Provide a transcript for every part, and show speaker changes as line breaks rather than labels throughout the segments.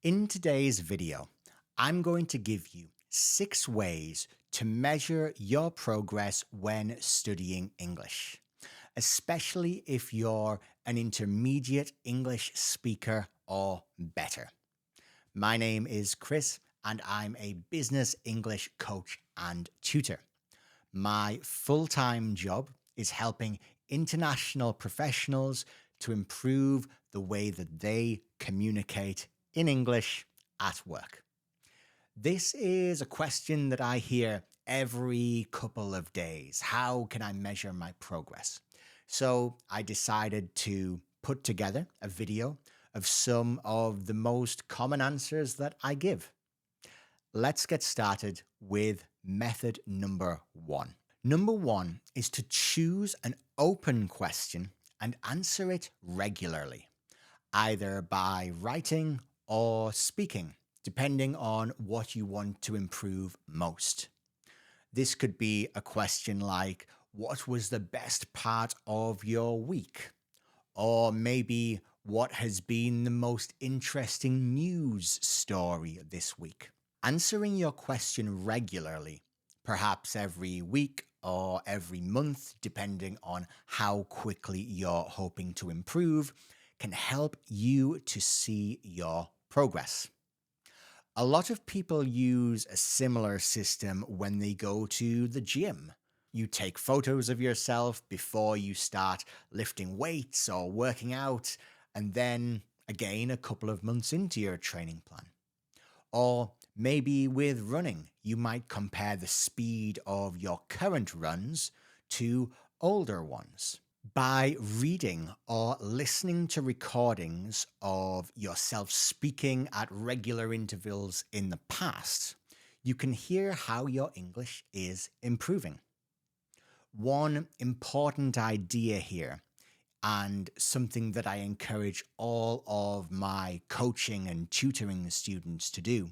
In today's video, I'm going to give you 6 ways to measure your progress when studying English, especially if you're an intermediate English speaker or better. My name is Chris, and I'm a business English coach and tutor. My full time job is helping international professionals to improve the way that they communicate in English at work. This is a question that I hear every couple of days. How can I measure my progress? So I decided to put together a video of some of the most common answers that I give. Let's get started with method number 1. Number 1 is to choose an open question and answer it regularly, either by writing or speaking, depending on what you want to improve most. This could be a question like, what was the best part of your week? Or maybe, what has been the most interesting news story this week? Answering your question regularly, perhaps every week or every month, depending on how quickly you're hoping to improve, can help you to see your progress. A lot of people use a similar system when they go to the gym. You take photos of yourself before you start lifting weights or working out, and then again a couple of months into your training plan. Or maybe with running, you might compare the speed of your current runs to older ones. By reading or listening to recordings of yourself speaking at regular intervals in the past, you can hear how your English is improving. One important idea here, and something that I encourage all of my coaching and tutoring students to do,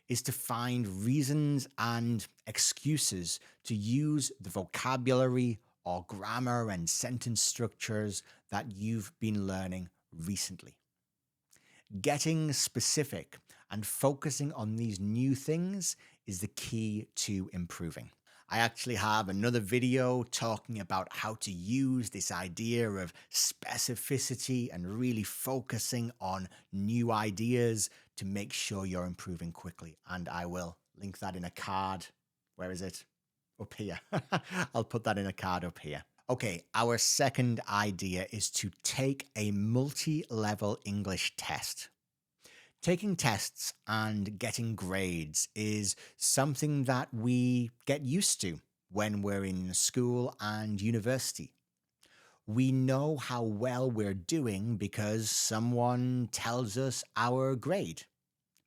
is to find reasons and excuses to use the vocabulary or grammar and sentence structures that you've been learning recently. Getting specific and focusing on these new things is the key to improving. I actually have another video talking about how to use this idea of specificity and really focusing on new ideas to make sure you're improving quickly. And I will link that in a card. Where is it? Up here. I'll put that in a card up here. Okay, our second idea is to take a multi-level English test. Taking tests and getting grades is something that we get used to when we're in school and university. We know how well we're doing because someone tells us our grade.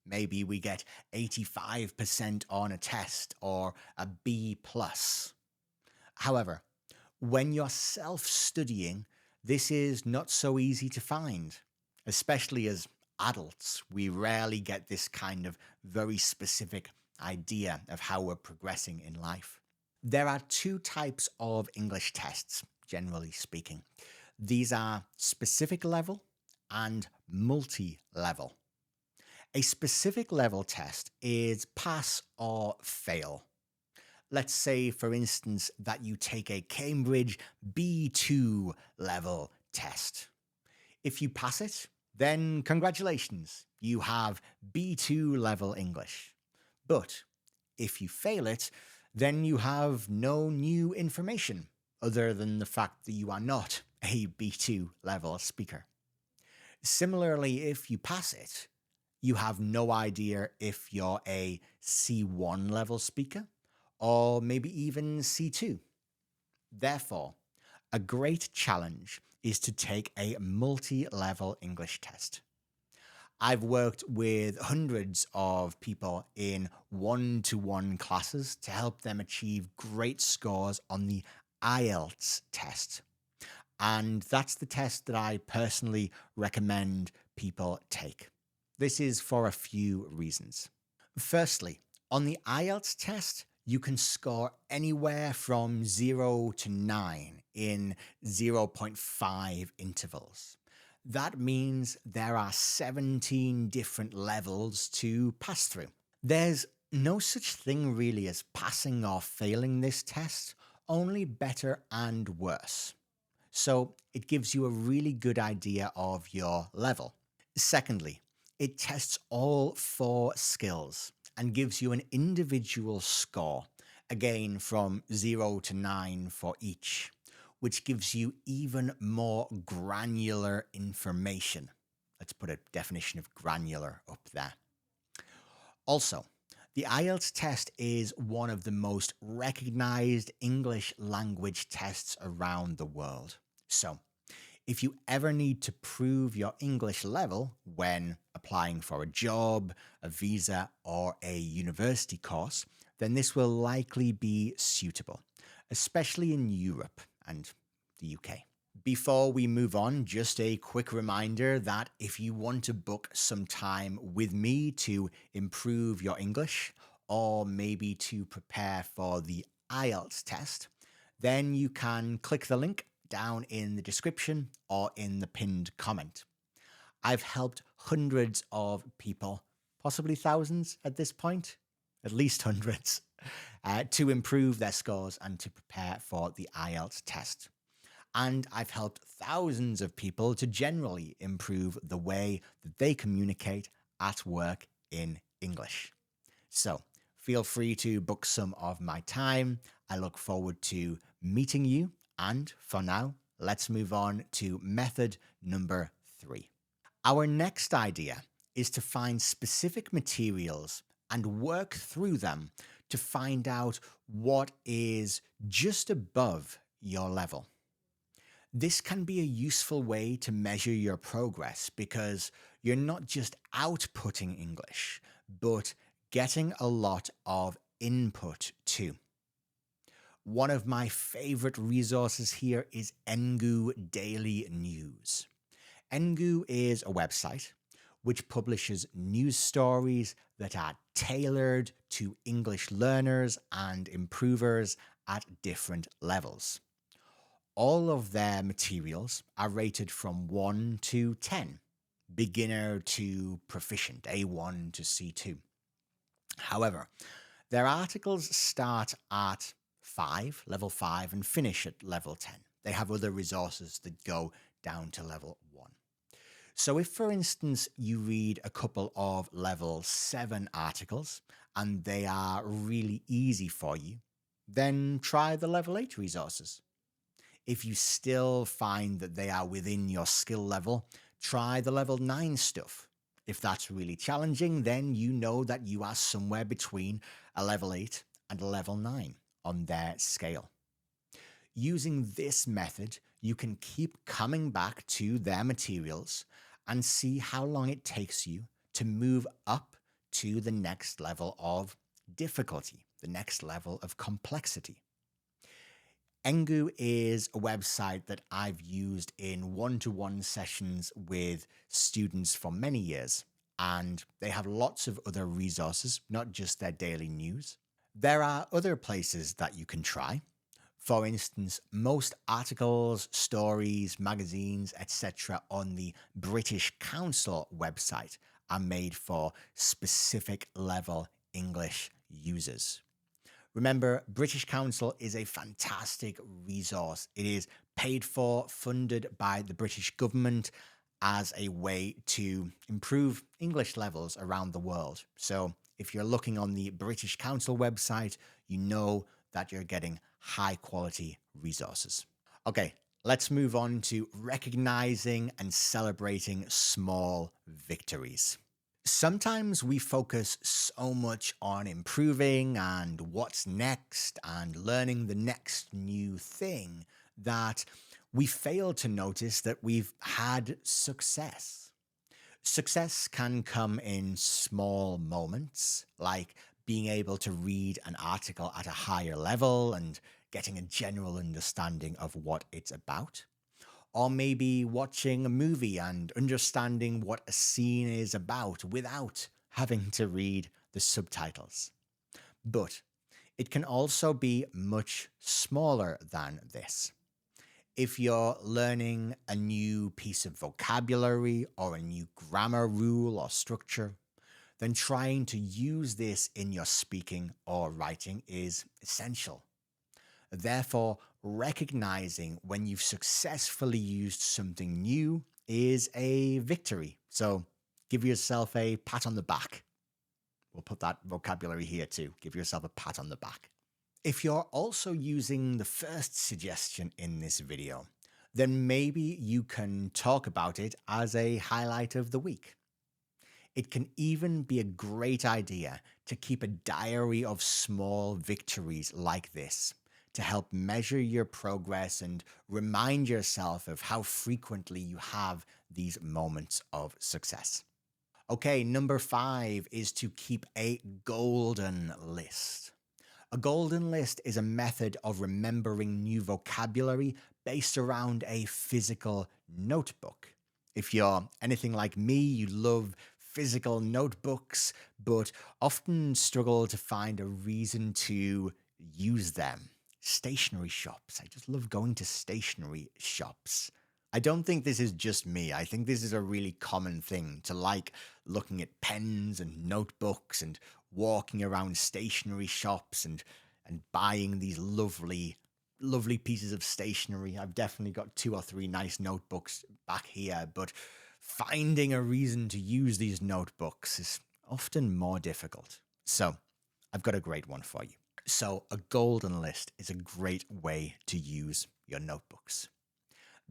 Maybe we get 85% on a test or a B plus. However, when you're self-studying, this is not so easy to find, especially as adults. We rarely get this kind of very specific idea of how we're progressing in life. There are 2 types of English tests, generally speaking. These are specific level and multi-level. A specific level test is pass or fail. Let's say, for instance, that you take a Cambridge B2 level test. If you pass it, then congratulations, you have B2 level English. But if you fail it, then you have no new information other than the fact that you are not a B2 level speaker. Similarly, if you pass it, you have no idea if you're a C1 level speaker or maybe even C2. Therefore, a great challenge is to take a multi-level English test. I've worked with hundreds of people in one-to-one classes to help them achieve great scores on the IELTS test. And that's the test that I personally recommend people take. This is for a few reasons. Firstly, on the IELTS test, you can score anywhere from 0 to 9 in 0.5 intervals. That means there are 17 different levels to pass through. There's no such thing really as passing or failing this test, only better and worse. So it gives you a really good idea of your level. Secondly, it tests all four skills and gives you an individual score, again from 0 to 9 for each, which gives you even more granular information. Let's put a definition of granular up there. Also, the IELTS test is one of the most recognized English language tests around the world. So, if you ever need to prove your English level when applying for a job, a visa, or a university course, then this will likely be suitable, especially in Europe and the UK. Before we move on, just a quick reminder that if you want to book some time with me to improve your English or maybe to prepare for the IELTS test, then you can click the link down in the description or in the pinned comment. I've helped hundreds of people, possibly thousands at this point, at least hundreds, to improve their scores and to prepare for the IELTS test. And I've helped thousands of people to generally improve the way that they communicate at work in English. So feel free to book some of my time. I look forward to meeting you. And for now, let's move on to method number 3. Our next idea is to find specific materials and work through them to find out what is just above your level. This can be a useful way to measure your progress because you're not just outputting English, but getting a lot of input too. One of my favorite resources here is Engoo Daily News. Engoo is a website which publishes news stories that are tailored to English learners and improvers at different levels. All of their materials are rated from 1 to 10, beginner to proficient, A1 to C2. However, their articles start at 5, level 5, and finish at level 10. They have other resources that go down to level 1. So if, for instance, you read a couple of level 7 articles and they are really easy for you, then try the level 8 resources. If you still find that they are within your skill level, try the level 9 stuff. If that's really challenging, then you know that you are somewhere between a level 8 and a level 9 on their scale. Using this method, you can keep coming back to their materials and see how long it takes you to move up to the next level of difficulty, the next level of complexity. Engoo is a website that I've used in one-to-one sessions with students for many years, and they have lots of other resources, not just their daily news. There are other places that you can try. For instance, most articles, stories, magazines, etc. on the British Council website are made for specific level English users. Remember, British Council is a fantastic resource. It is paid for, funded by the British government as a way to improve English levels around the world. So if you're looking on the British Council website, you know that you're getting high quality resources. Okay, let's move on to recognizing and celebrating small victories. Sometimes we focus so much on improving and what's next and learning the next new thing that we fail to notice that we've had success. Success can come in small moments, like being able to read an article at a higher level and getting a general understanding of what it's about. Or maybe watching a movie and understanding what a scene is about without having to read the subtitles. But it can also be much smaller than this. If you're learning a new piece of vocabulary or a new grammar rule or structure, then trying to use this in your speaking or writing is essential. Therefore, recognizing when you've successfully used something new is a victory. So give yourself a pat on the back. We'll put that vocabulary here too. Give yourself a pat on the back. If you're also using the first suggestion in this video, then maybe you can talk about it as a highlight of the week. It can even be a great idea to keep a diary of small victories like this to help measure your progress and remind yourself of how frequently you have these moments of success. Okay, number 5 is to keep a golden list. A golden list is a method of remembering new vocabulary based around a physical notebook. If you're anything like me, you love physical notebooks, but often struggle to find a reason to use them. Stationery shops. I just love going to stationery shops. I don't think this is just me. I think this is a really common thing to like looking at pens and notebooks and walking around stationery shops and buying these lovely pieces of stationery. I've definitely got 2 or 3 nice notebooks back here, but finding a reason to use these notebooks is often more difficult. So, I've got a great one for you. So, a golden list is a great way to use your notebooks.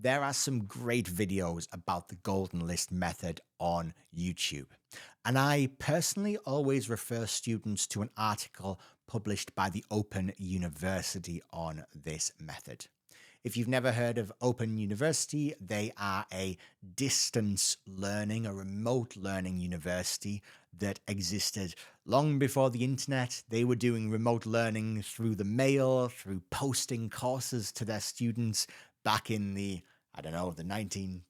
There are some great videos about the golden list method on YouTube. And I personally always refer students to an article published by the Open University on this method. If you've never heard of Open University, they are a distance learning, a remote learning university that existed long before the internet. They were doing remote learning through the mail, through posting courses to their students back in the 1960s,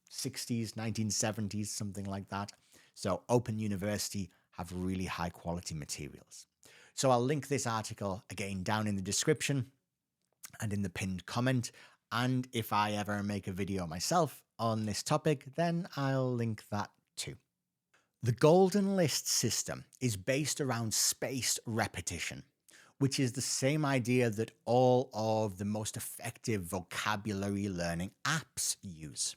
1970s, something like that. So Open University have really high quality materials. So I'll link this article again down in the description and in the pinned comment. And if I ever make a video myself on this topic, then I'll link that too. The golden list system is based around spaced repetition, which is the same idea that all of the most effective vocabulary learning apps use.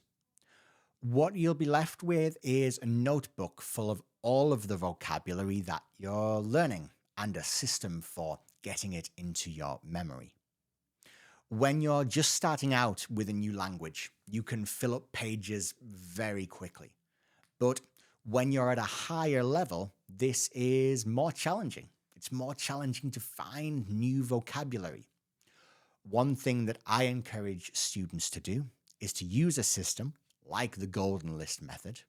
What you'll be left with is a notebook full of all of the vocabulary that you're learning and a system for getting it into your memory. When you're just starting out with a new language, you can fill up pages very quickly. But when you're at a higher level, this is more challenging. It's more challenging to find new vocabulary. One thing that I encourage students to do is to use a system like the golden list method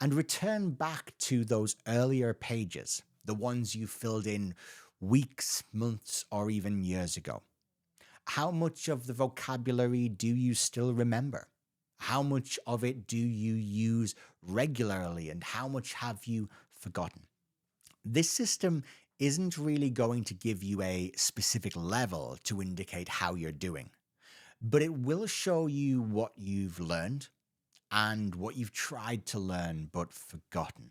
and return back to those earlier pages, the ones you filled in weeks, months, or even years ago. How much of the vocabulary do you still remember? How much of it do you use regularly, and how much have you forgotten? This system isn't really going to give you a specific level to indicate how you're doing, but it will show you what you've learned and what you've tried to learn but forgotten.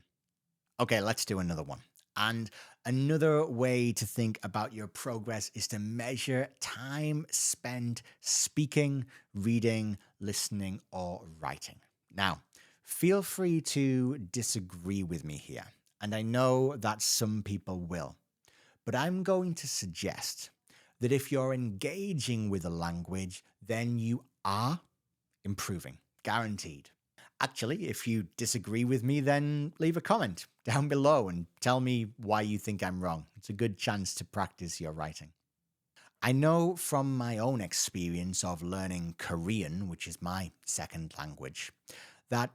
Okay, let's do another one. And another way to think about your progress is to measure time spent speaking, reading, listening, or writing. Now, feel free to disagree with me here, and I know that some people will, but I'm going to suggest that if you're engaging with a language, then you are improving, guaranteed. Actually, if you disagree with me, then leave a comment down below and tell me why you think I'm wrong. It's a good chance to practice your writing. I know from my own experience of learning Korean, which is my second language, that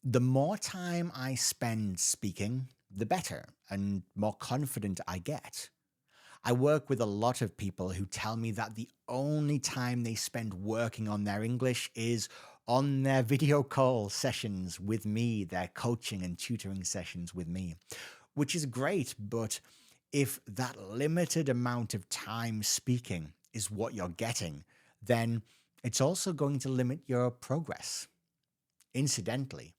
the more time I spend speaking, the better and more confident I get. I work with a lot of people who tell me that the only time they spend working on their English is on their video call sessions with me, their coaching and tutoring sessions with me, which is great. But if that limited amount of time speaking is what you're getting, then It's also going to limit your progress. Incidentally,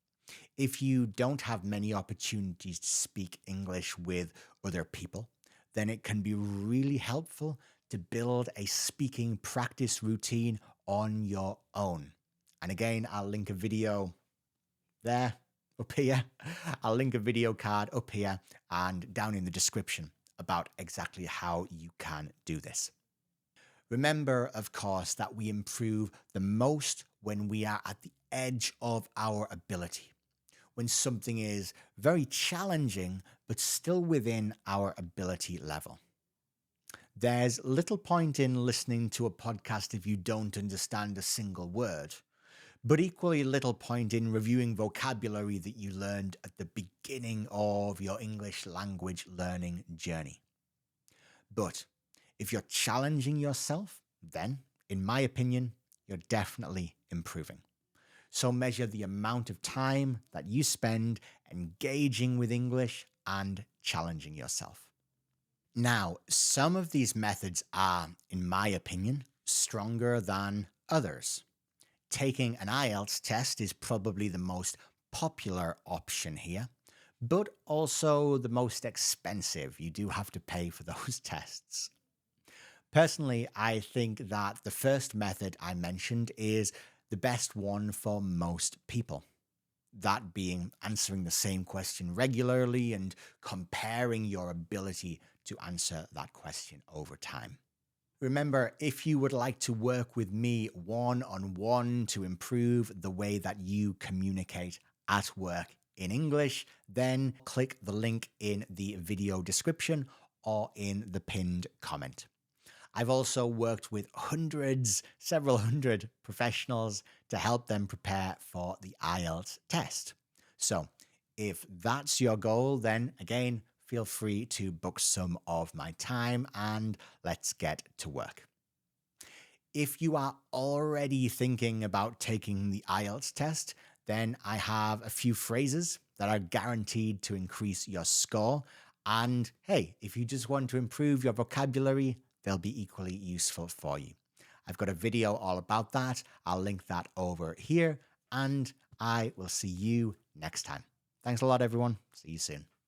if you don't have many opportunities to speak English with other people, then it can be really helpful to build a speaking practice routine on your own. And again, I'll link a video there, up here. I'll link a video card up here and down in the description about exactly how you can do this. Remember, of course, that we improve the most when we are at the edge of our ability, when something is very challenging but still within our ability level. There's little point in listening to a podcast if you don't understand a single word, but equally little point in reviewing vocabulary that you learned at the beginning of your English language learning journey. But if you're challenging yourself, then, in my opinion, you're definitely improving. So measure the amount of time that you spend engaging with English and challenging yourself. Now, some of these methods are, in my opinion, stronger than others. Taking an IELTS test is probably the most popular option here, but also the most expensive. You do have to pay for those tests. Personally, I think that the first method I mentioned is the best one for most people. That being answering the same question regularly and comparing your ability to answer that question over time. Remember, if you would like to work with me one-on-one to improve the way that you communicate at work in English, then click the link in the video description or in the pinned comment. I've also worked with several hundred professionals to help them prepare for the IELTS test. So if that's your goal, then again, feel free to book some of my time and let's get to work. If you are already thinking about taking the IELTS test, then I have a few phrases that are guaranteed to increase your score. And hey, if you just want to improve your vocabulary, they'll be equally useful for you. I've got a video all about that. I'll link that over here, and I will see you next time. Thanks a lot, everyone. See you soon.